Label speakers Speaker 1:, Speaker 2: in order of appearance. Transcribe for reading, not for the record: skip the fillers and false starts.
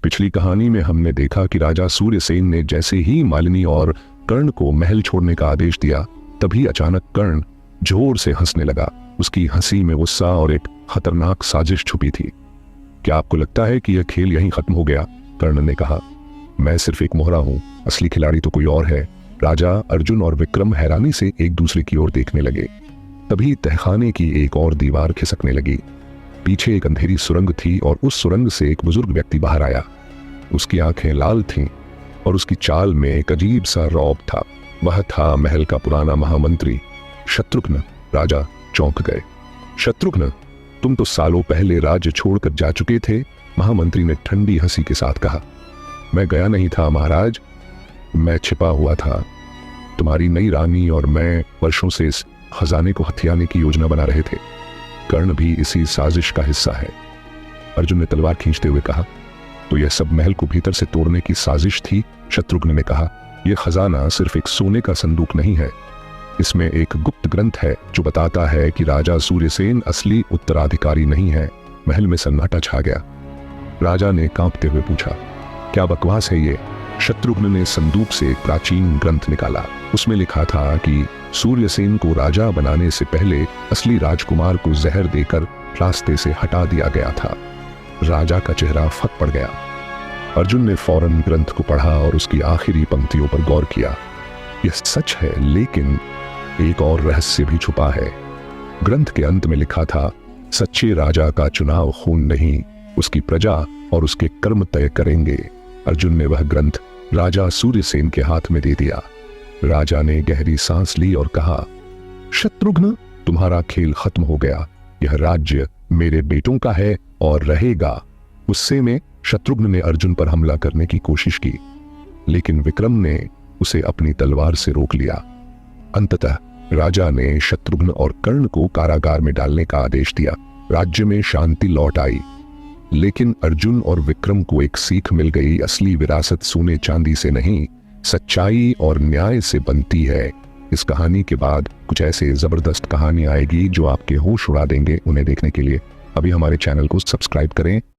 Speaker 1: पिछली कहानी में हमने देखा कि राजा सूर्यसेन ने जैसे ही मालिनी और कर्ण को महल छोड़ने का आदेश दिया, तभी अचानक कर्ण जोर से हंसने लगा। उसकी हंसी में गुस्सा और एक खतरनाक साजिश छुपी थी। क्या आपको लगता है कि यह खेल यहीं खत्म हो गया? कर्ण ने कहा। मैं सिर्फ एक मोहरा हूं, असली खिलाड़ी तो कोई और है। राजा अर्जुन और विक्रम हैरानी से एक दूसरे की ओर देखने लगे। तभी तहखाने की एक और दीवार खिसकने लगी। पीछे एक अंधेरी सुरंग थी और उस सुरंग से एक बुजुर्ग व्यक्ति बाहर आया। उसकी आंखें लाल थीं और उसकी चाल में एक अजीब सा रौब था। वह था महल का पुराना महामंत्री शत्रुघ्न। राजा चौंक गए। शत्रुघ्न, तुम तो सालों पहले राज्य छोड़कर जा चुके थे, महामंत्री ने ठंडी हंसी के साथ कहा। मैं गया नहीं था महाराज, मैं छिपा हुआ था। तुम्हारी नई रानी और मैं वर्षों से इस खजाने को हथियाने की योजना बना रहे थे। कर्ण भी इसी साजिश का हिस्सा है, अर्जुन ने तलवार खींचते हुए कहा। तो यह सब महल को भीतर से तोड़ने की साजिश थी, शत्रुघ्न ने कहा। यह खजाना सिर्फ एक सोने का संदूक नहीं है, इसमें एक गुप्त ग्रंथ है जो बताता है कि राजा सूर्यसेन असली उत्तराधिकारी नहीं है। महल में सन्नाटा छा गया। राजा ने कांपते हुए पूछा, क्या बकवास है ये? शत्रुघ्न ने संदूक से एक प्राचीन ग्रंथ निकाला। उसमें लिखा था कि सूर्यसेन को राजा बनाने से पहले असली राजकुमार को जहर देकर रास्ते से हटा दिया गया था। राजा का चेहरा फट पड़ गया। अर्जुन ने फौरन ग्रंथ को पढ़ा और उसकी आखिरी पंक्तियों पर गौर किया। यह सच है, लेकिन एक और रहस्य भी छुपा है। ग्रंथ के अंत में लिखा था, सच्चे राजा का चुनाव खून नहीं, उसकी प्रजा और उसके कर्म तय करेंगे। अर्जुन ने वह ग्रंथ राजा सूर्यसेन के हाथ में दे दिया। राजा ने गहरी सांस ली और कहा, शत्रुघ्न, तुम्हारा खेल खत्म हो गया। यह राज्य मेरे बेटों का है और रहेगा। गुस्से में शत्रुघ्न ने अर्जुन पर हमला करने की कोशिश की, लेकिन विक्रम ने उसे अपनी तलवार से रोक लिया। अंततः राजा ने शत्रुघ्न और कर्ण को कारागार में डालने का आदेश दिया। राज्य में शांति लौट आई, लेकिन अर्जुन और विक्रम को एक सीख मिल गई। असली विरासत सोने चांदी से नहीं, सच्चाई और न्याय से बनती है। इस कहानी के बाद कुछ ऐसे जबरदस्त कहानी आएगी जो आपके होश उड़ा देंगे। उन्हें देखने के लिए अभी हमारे चैनल को सब्सक्राइब करें।